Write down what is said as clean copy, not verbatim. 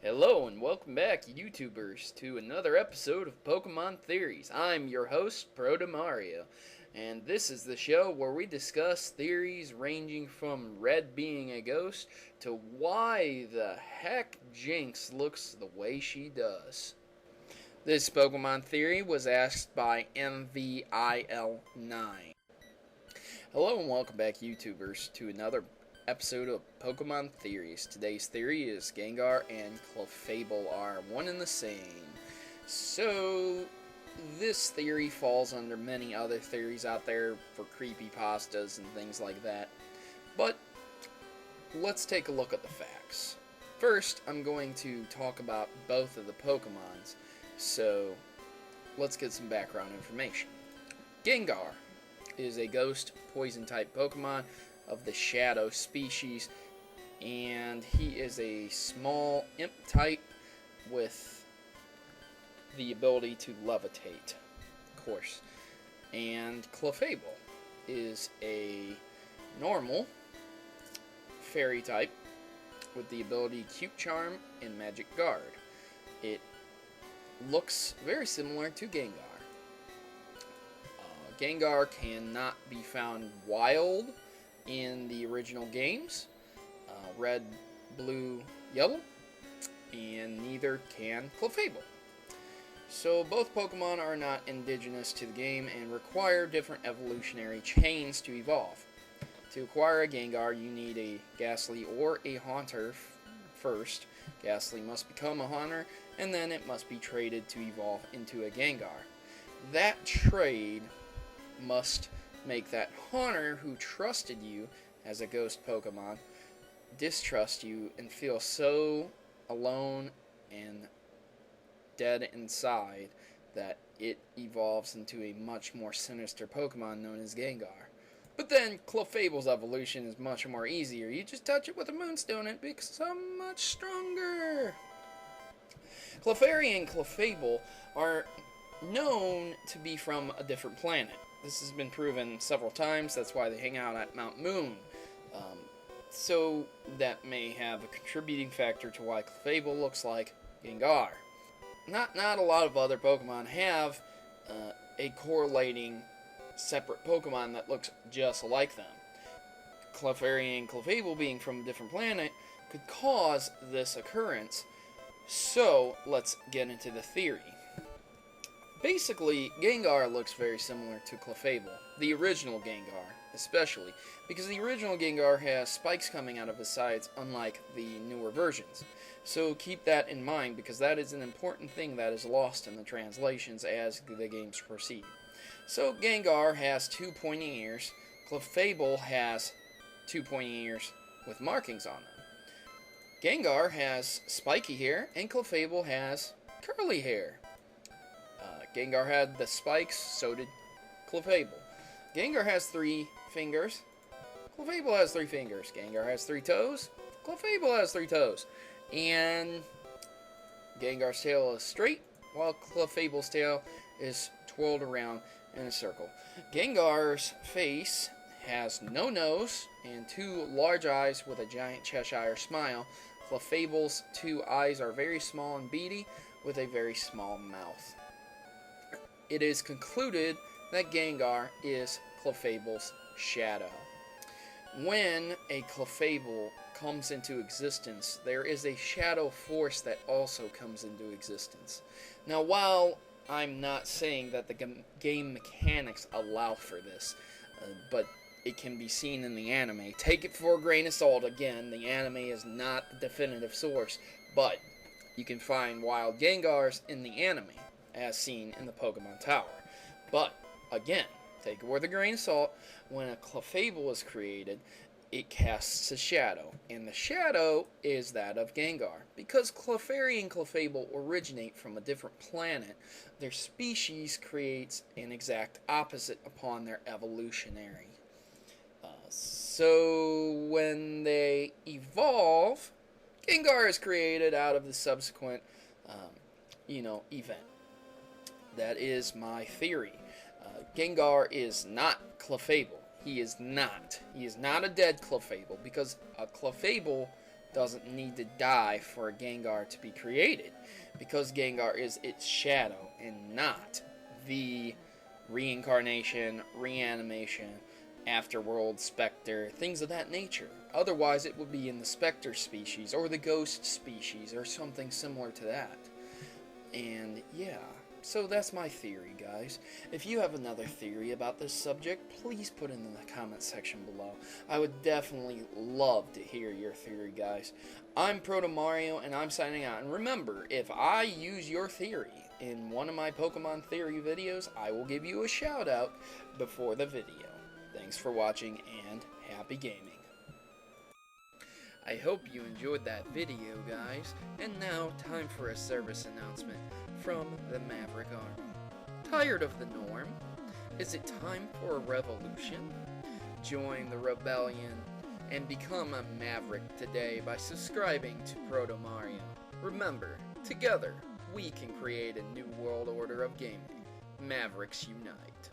Hello and welcome back, YouTubers, to another episode of Pokemon Theories. I'm your host, Protomario, and this is the show where we discuss theories ranging from Red being a ghost to why the heck Jinx looks the way she does. This Pokemon theory was asked by MVIL9. Hello and welcome back, YouTubers, to another episode of Pokemon Theories. Today's theory is Gengar and Clefable are one and the same. So, this theory falls under many other theories out there for creepypastas and things like that. But, let's take a look at the facts. First, I'm going to talk about both of the Pokemons. So, let's get some background information. Gengar is a ghost poison type Pokemon of the Shadow species, and he is a small imp type with the ability to levitate, of course. And Clefable is a normal fairy type with the ability Cute Charm and Magic Guard. It looks very similar to Gengar. Gengar cannot be found wild in the original games, Red, Blue, Yellow, and neither can Clefable. So both Pokemon are not indigenous to the game and require different evolutionary chains to evolve. To acquire a Gengar, you need a Ghastly or a Haunter first. Ghastly must become a Haunter, and then it must be traded to evolve into a Gengar. That trade must make that Haunter who trusted you as a ghost Pokemon distrust you and feel so alone and dead inside that it evolves into a much more sinister Pokemon known as Gengar. But then Clefable's evolution is much more easier. You just touch it with a Moonstone and it becomes so much stronger. Clefairy and Clefable are known to be from a different planet. This has been proven several times. That's why they hang out at Mount Moon. So that may have a contributing factor to why Clefable looks like Gengar. Not a lot of other Pokemon have a correlating separate Pokemon that looks just like them. Clefairy and Clefable being from a different planet could cause this occurrence. So let's get into the theory. Basically, Gengar looks very similar to Clefable, the original Gengar, especially, because the original Gengar has spikes coming out of his sides, unlike the newer versions. So keep that in mind, because that is an important thing that is lost in the translations as the games proceed. So Gengar has two pointy ears, Clefable has two pointy ears with markings on them. Gengar has spiky hair, and Clefable has curly hair. Gengar had the spikes, so did Clefable. Gengar has 3 fingers. Clefable has 3 fingers. Gengar has 3 toes. Clefable has 3 toes. And Gengar's tail is straight, while Clefable's tail is twirled around in a circle. Gengar's face has no nose and 2 large eyes with a giant Cheshire smile. Clefable's 2 eyes are very small and beady with a very small mouth. It is concluded that Gengar is Clefable's shadow. When a Clefable comes into existence, there is a shadow force that also comes into existence. Now, while I'm not saying that the game mechanics allow for this, but it can be seen in the anime. Take it for a grain of salt. Again, the anime is not the definitive source, but you can find wild Gengars in the anime, as seen in the Pokemon Tower. But, again, take it with a grain of salt. When a Clefable is created, it casts a shadow, and the shadow is that of Gengar. Because Clefairy and Clefable originate from a different planet, their species creates an exact opposite upon their evolutionary. So when they evolve, Gengar is created out of the subsequent, event. That is my theory. Gengar is not Clefable. He is not. He is not a dead Clefable, because a Clefable doesn't need to die for a Gengar to be created, because Gengar is its shadow and not the reincarnation, reanimation, afterworld, specter, things of that nature. Otherwise, it would be in the specter species or the ghost species or something similar to that. And yeah, so that's my theory, guys. If you have another theory about this subject, please put it in the comment section below. I would definitely love to hear your theory, guys. I'm Protomario, and I'm signing out. And remember, if I use your theory in one of my Pokemon theory videos, I will give you a shout out before the video. Thanks for watching, and happy gaming. I hope you enjoyed that video, guys. And now, time for a service announcement from the Maverick Army. Tired of the norm? Is it time for a revolution? Join the rebellion and become a Maverick today by subscribing to Protomario. Remember, together, we can create a new world order of gaming. Mavericks unite.